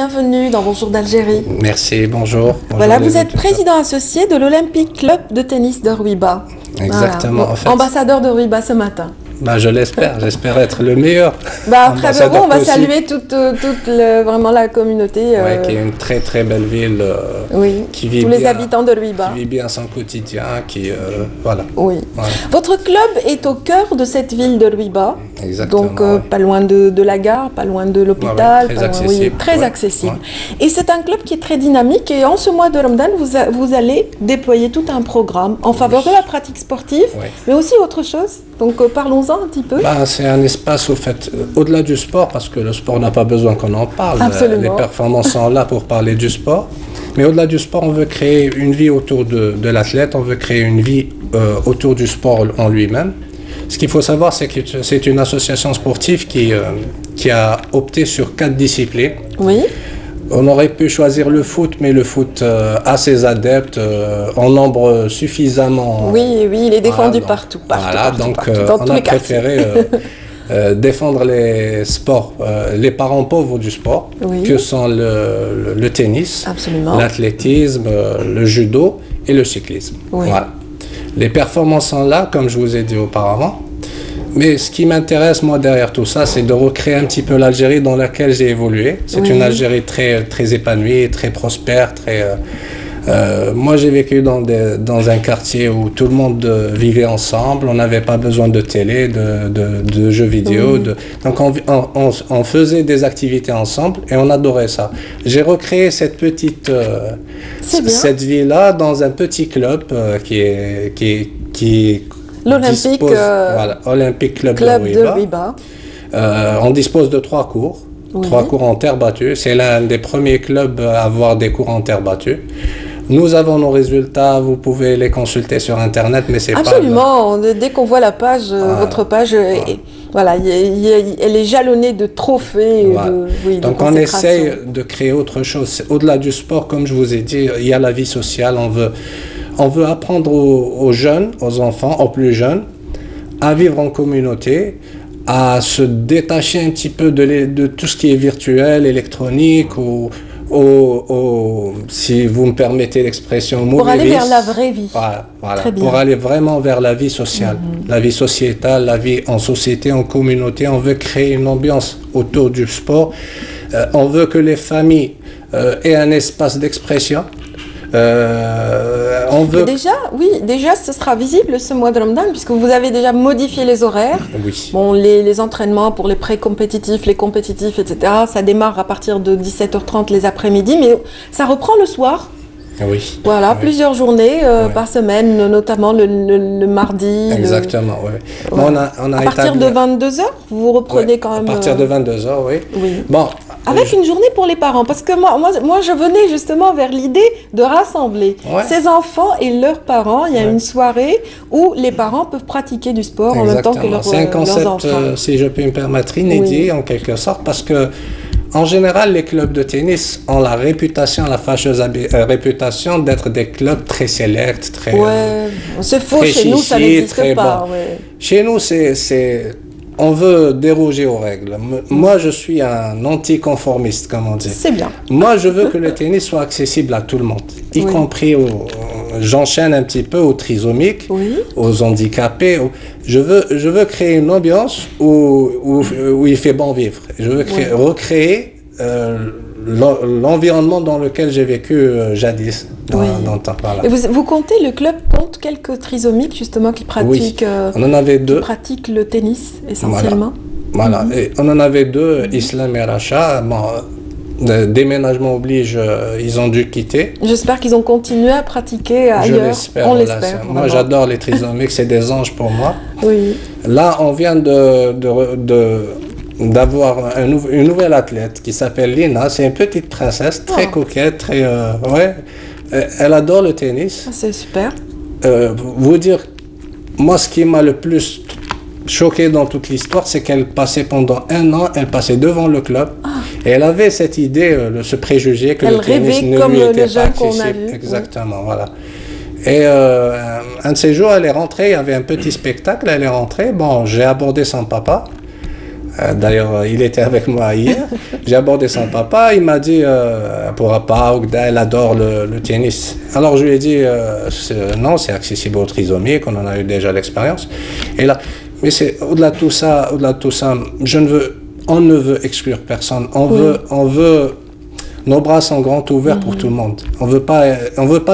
bienvenue dans Bonjour d'Algérie. Merci, bonjour. Voilà, vous êtes président associé de l'Olympic Club de tennis de Ruiba. Exactement. Voilà. En fait, ambassadeur de Ruiba ce matin. Bah, je l'espère, j'espère être le meilleur. Bah, très bien, on va saluer toute vraiment la communauté. Ouais, qui est une très très belle ville. Oui, qui vit tous bien, les habitants de Ruiba. Qui vit bien son quotidien, voilà. Oui. Voilà. Votre club est au cœur de cette ville de Ruiba. Exactement. Donc, pas loin de la gare, pas loin de l'hôpital. Très accessible. Oui, très accessible. Ouais. Et c'est un club qui est très dynamique. Et en ce mois de Ramadan, vous allez déployer tout un programme en faveur de la pratique sportive, mais aussi autre chose. Donc, parlons-en un petit peu. Bah, c'est un espace, au fait, au-delà du sport, parce que le sport n'a pas besoin qu'on en parle. Absolument. Les performances sont là pour parler du sport. Mais au-delà du sport, on veut créer une vie autour de l'athlète, on veut créer une vie autour du sport en lui-même. Ce qu'il faut savoir, c'est que c'est une association sportive qui a opté sur 4 disciplines. Oui. On aurait pu choisir le foot, mais le foot a ses adeptes en nombre suffisamment... Oui, il est défendu partout. Voilà, donc on a préféré défendre les sports, les parents pauvres du sport, que sont le tennis, l'athlétisme, le judo et le cyclisme. Oui. Voilà. Les performances sont là, comme je vous ai dit auparavant. Mais ce qui m'intéresse, moi, derrière tout ça, c'est de recréer un petit peu l'Algérie dans laquelle j'ai évolué. C'est une Algérie très, très épanouie, très prospère, très... moi, j'ai vécu dans un quartier où tout le monde vivait ensemble. On n'avait pas besoin de télé, de jeux vidéo. Donc, on faisait des activités ensemble et on adorait ça. J'ai recréé cette petite... cette vie-là dans un petit club qui l'Olympic Olympic Club de Ruiba. On dispose de 3 cours. 3 cours en terre battue. C'est l'un des premiers clubs à avoir des cours en terre battue. Nous avons nos résultats, vous pouvez les consulter sur Internet, mais c'est pas... Absolument, dès qu'on voit la page, votre page, voilà, elle est jalonnée de trophées. Donc on essaye de créer autre chose. Au-delà du sport, comme je vous ai dit, il y a la vie sociale. On veut apprendre aux jeunes, aux enfants, aux plus jeunes, à vivre en communauté, à se détacher un petit peu de tout ce qui est virtuel, électronique, si vous me permettez l'expression, pour aller vers la vraie vie. Voilà. Pour aller vraiment vers la vie sociale, la vie sociétale, la vie en société, en communauté. On veut créer une ambiance autour du sport. On veut que les familles aient un espace d'expression. On veut... Déjà, ce sera visible ce mois de Ramadan, puisque vous avez déjà modifié les horaires. Oui. Bon, les entraînements pour les pré-compétitifs, les compétitifs, etc., ça démarre à partir de 17h30 les après-midi, mais ça reprend le soir. Oui. Voilà, plusieurs journées par semaine, notamment le mardi. Exactement, oui. Voilà. On a à partir de 22h, vous reprenez quand même... À partir de 22h, oui. Bon, avec une journée pour les parents, parce que moi je venais justement vers l'idée de rassembler ces enfants et leurs parents. Il y a une soirée où les parents peuvent pratiquer du sport en même temps que leurs enfants. C'est un concept, si je peux me permettre, inédit en quelque sorte, parce que en général, les clubs de tennis ont la fâcheuse réputation d'être des clubs très sélects, très... c'est faux, chez nous, ça n'existe pas. Chez nous, on veut déroger aux règles. Moi, je suis un anticonformiste, comme on dit. C'est bien. Moi, je veux que le tennis soit accessible à tout le monde, y compris j'enchaîne un petit peu aux trisomiques, aux handicapés. Je veux créer une ambiance où il fait bon vivre. Je veux recréer l'environnement dans lequel j'ai vécu jadis. Et vous comptez, le club compte quelques trisomiques justement qui pratiquent, on en avait 2. Qui pratiquent le tennis essentiellement. Voilà. Et on en avait 2, Islam et Racha. Déménagement oblige, ils ont dû quitter. J'espère qu'ils ont continué à pratiquer ailleurs. On l'espère. Moi, j'adore les trisomiques, c'est des anges pour moi. Oui. Là, on vient d'avoir une nouvelle athlète qui s'appelle Lina. C'est une petite princesse, très coquette, très... elle adore le tennis. C'est super. Vous dire, moi, ce qui m'a le plus choqué dans toute l'histoire, c'est qu'elle passait pendant 1 an, elle passait devant le club. Et elle avait cette idée, ce préjugé que le tennis ne lui était pas accessible. Exactement, voilà. Et un de ces jours, elle est rentrée, il y avait un petit spectacle, elle est rentrée. Bon, j'ai abordé son papa. D'ailleurs, il était avec moi hier. J'ai abordé son papa. Il m'a dit, pour Papa, elle adore le tennis. Alors, je lui ai dit, non, c'est accessible aux trisomiques, on en a eu déjà l'expérience. Et là, mais c'est au-delà de tout ça, on ne veut exclure personne. On veut, nos bras sont grands ouverts pour tout le monde. On veut pas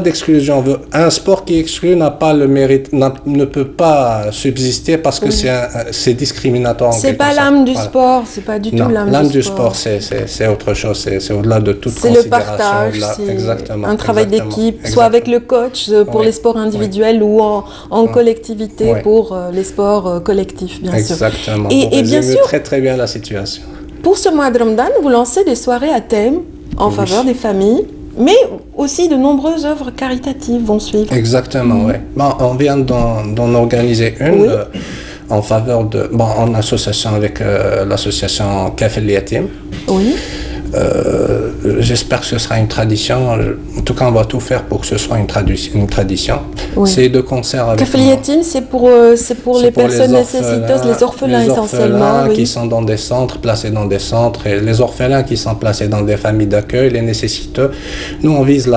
d'exclusion. On veut un sport qui exclut n'a pas le mérite, ne peut pas subsister parce que c'est discriminatoire. C'est pas l'âme du sport, c'est pas du tout l'âme du sport. C'est autre chose. C'est au-delà de toute considération. C'est le partage, exactement, un travail d'équipe, soit avec le coach pour les sports individuels ou en collectivité pour les sports collectifs, bien sûr. Exactement. Et bien sûr, très bien la situation. Pour ce mois de Ramadan, vous lancez des soirées à thème en faveur des familles, mais aussi de nombreuses œuvres caritatives vont suivre. Exactement, oui. Bon, on vient d'en organiser une en faveur en association avec l'association Kaf El Yatim. Oui. J'espère que ce sera une tradition. En tout cas, on va tout faire pour que ce soit une tradition. Oui. C'est de concert avec... Kaf El Yatim, c'est pour les personnes nécessiteuses, les orphelins essentiellement. Qui sont dans des centres, placés dans des centres, et les orphelins qui sont placés dans des familles d'accueil, les nécessiteux. Nous, on vise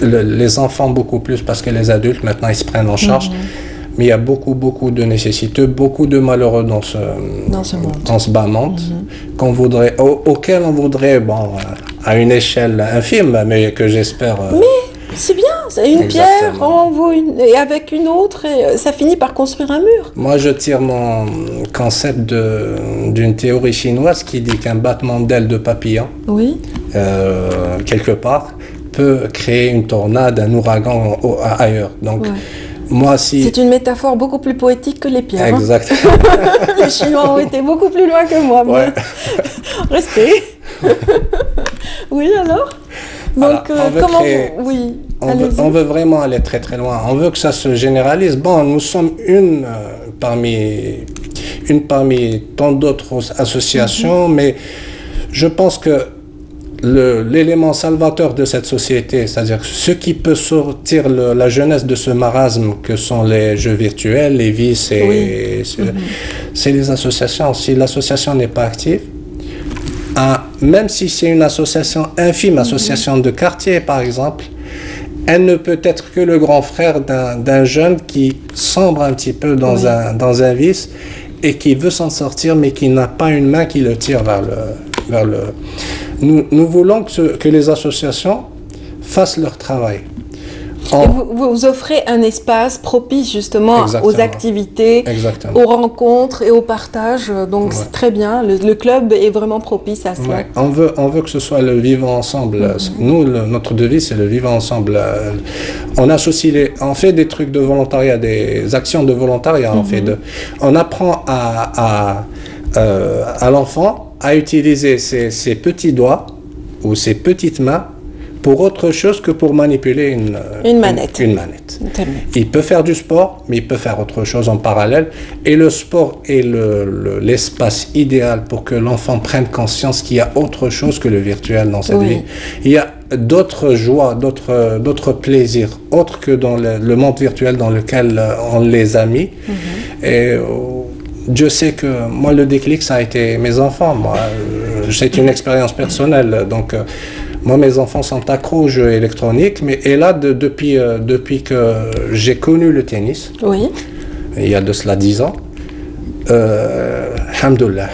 les enfants beaucoup plus parce que les adultes, maintenant, ils se prennent en charge. Mais il y a beaucoup de nécessiteux, beaucoup de malheureux dans ce bas monde, auquel on voudrait, à une échelle infime, mais que j'espère... Mais c'est bien, c'est une pierre, et avec une autre, et ça finit par construire un mur. Moi, je tire mon concept d'une théorie chinoise qui dit qu'un battement d'aile de papillon, quelque part, peut créer une tornade, un ouragan ailleurs. Donc, c'est une métaphore beaucoup plus poétique que les pierres. Exact. Les Chinois ont été beaucoup plus loin que moi. Ouais. Restez. Oui, alors donc, on veut vraiment aller très très loin. On veut que ça se généralise. Bon, nous sommes une parmi tant d'autres associations, mais je pense que l'élément salvateur de cette société, c'est-à-dire ce qui peut sortir la jeunesse de ce marasme que sont les jeux virtuels, les vices, c'est les associations. Si l'association n'est pas active, même si c'est une association infime, association de quartier par exemple, elle ne peut être que le grand frère d'un jeune qui sombre un petit peu dans un vice et qui veut s'en sortir mais qui n'a pas une main qui le tire vers le... Nous voulons que les associations fassent leur travail. Et vous offrez un espace propice justement aux activités, aux rencontres et au partage. Donc c'est très bien. Le club est vraiment propice à cela. Ouais. On veut que ce soit le vivre ensemble. Nous, notre devise, c'est le vivre ensemble. On fait des trucs de volontariat, des actions de volontariat. On apprend à l'enfant à utiliser ses petits doigts ou ses petites mains pour autre chose que pour manipuler une manette. Il peut faire du sport, mais il peut faire autre chose en parallèle. Et le sport est l'espace idéal pour que l'enfant prenne conscience qu'il y a autre chose que le virtuel dans cette vie. Il y a d'autres joies, d'autres plaisirs, autres que dans le monde virtuel dans lequel on les a mis. Et Dieu sait que moi, le déclic, ça a été mes enfants. C'est une expérience personnelle. Donc, moi, mes enfants sont accros aux jeux électroniques. Et là, depuis que j'ai connu le tennis, il y a de cela 10 ans, Alhamdoulilah,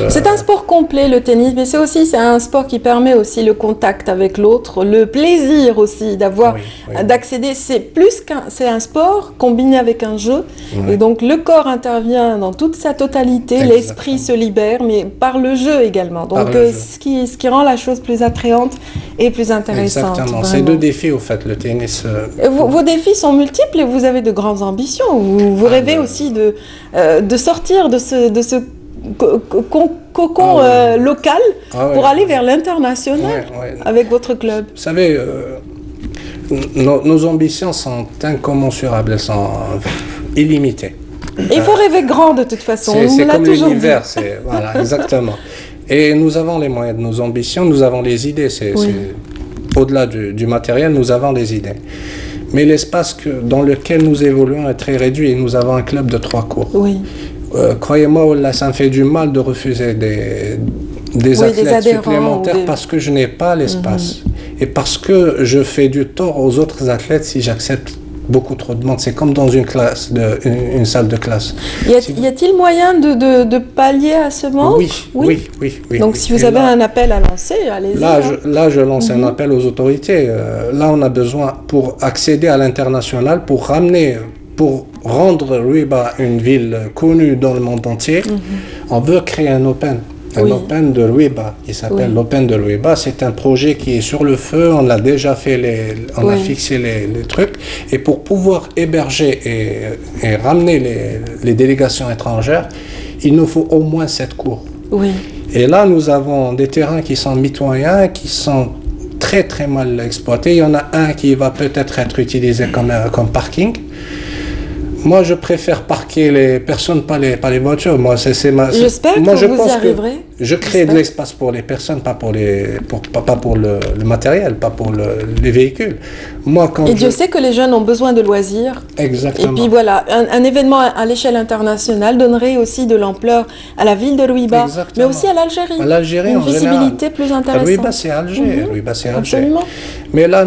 C'est un sport complet, le tennis, mais c'est un sport qui permet aussi le contact avec l'autre, le plaisir aussi d'accéder. C'est un sport combiné avec un jeu, et donc le corps intervient dans toute sa totalité, l'esprit se libère, mais par le jeu également. Donc ce qui rend la chose plus attrayante et plus intéressante. Exactement, c'est deux défis au fait, le tennis. Vos défis sont multiples et vous avez de grandes ambitions. Vous rêvez aussi de sortir de ce cocon local pour aller vers l'international avec votre club. Vous savez, nos ambitions sont incommensurables, elles sont illimitées. Il faut rêver grand de toute façon. C'est comme l'univers, voilà, exactement. Et nous avons les moyens de nos ambitions, nous avons les idées. Au-delà du matériel, nous avons des idées. Mais l'espace dans lequel nous évoluons est très réduit et nous avons un club de 3 cours. croyez-moi, là, ça me fait du mal de refuser des athlètes supplémentaires parce que je n'ai pas l'espace. Et parce que je fais du tort aux autres athlètes si j'accepte beaucoup trop de monde. C'est comme dans une classe, une salle de classe. Y a-t-il moyen de pallier à ce manque? Oui. Donc si vous avez un appel à lancer, allez-y. Là, je lance un appel aux autorités. Là, on a besoin, pour accéder à l'international, pour rendre Rouiba une ville connue dans le monde entier, on veut créer un Open. Open de Rouiba, qui s'appelle l'Open de Rouiba. C'est un projet qui est sur le feu, on a déjà fait on a fixé les trucs. Et pour pouvoir héberger et ramener les délégations étrangères, il nous faut au moins 7 cours. Et là, nous avons des terrains qui sont mitoyens, qui sont très très mal exploités. Il y en a un qui va peut-être être utilisé comme parking. Moi, je préfère parquer les personnes, pas les voitures. Moi, j'espère que vous y arriverez. Je crée de l'espace pour les personnes, pas pour le matériel, pas pour les véhicules. Moi, Dieu sait que les jeunes ont besoin de loisirs. Exactement. Et puis voilà, un événement à l'échelle internationale donnerait aussi de l'ampleur à la ville de Rouiba, mais aussi à l'Algérie. À l'Algérie, une visibilité plus intéressante. Rouiba, c'est Alger. Rouiba, c'est Alger. Absolument. Mais là,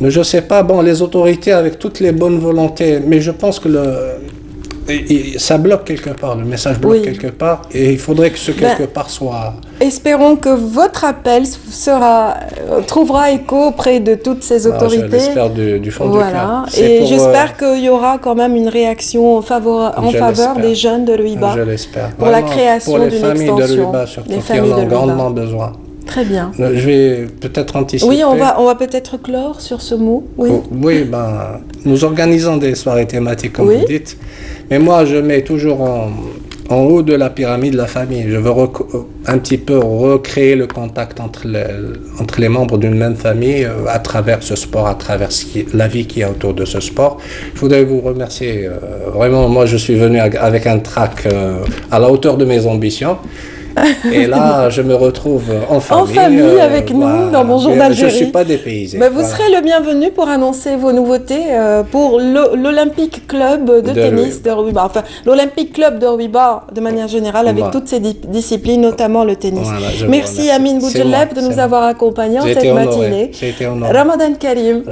je ne sais pas, bon, les autorités avec toutes les bonnes volontés, mais je pense que ça bloque quelque part, le message bloque quelque part, et il faudrait que ce quelque part soit... Espérons que votre appel trouvera écho auprès de toutes ces autorités. Je l'espère du fond du cœur. Et j'espère qu'il y aura quand même une réaction en faveur des jeunes de Rouiba. Je l'espère. Pour la création d'une extension. Pour les familles de Rouiba, surtout, qui en ont grandement besoin. Très bien. Je vais peut-être anticiper. Oui, on va peut-être clore sur ce mot. Oui, nous organisons des soirées thématiques, comme vous dites. Mais moi, je mets toujours en haut de la pyramide la famille. Je veux un petit peu recréer le contact entre les membres d'une même famille à travers ce sport, à travers la vie qui est autour de ce sport. Je voudrais vous remercier. Vraiment, moi, je suis venu avec un track à la hauteur de mes ambitions. Et là, je me retrouve en famille. En famille avec nous, dans Bonjour d'Algérie. Je ne suis pas dépaysé. Mais vous serez le bienvenu pour annoncer vos nouveautés pour l'Olympique Club de tennis de Rouiba. Enfin, l'Olympique Club de Rouiba, de manière générale, avec toutes ces disciplines, notamment le tennis. Merci Amine Boudjeleb de nous avoir accompagnés en cette matinée. J'ai été honoré. Ramadan Karim.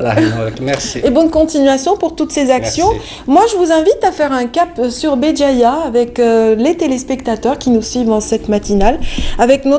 Merci. Et bonne continuation pour toutes ces actions. Merci. Moi, je vous invite à faire un cap sur Béjaïa avec les téléspectateurs qui nous suivent en cette matinée. Avec notre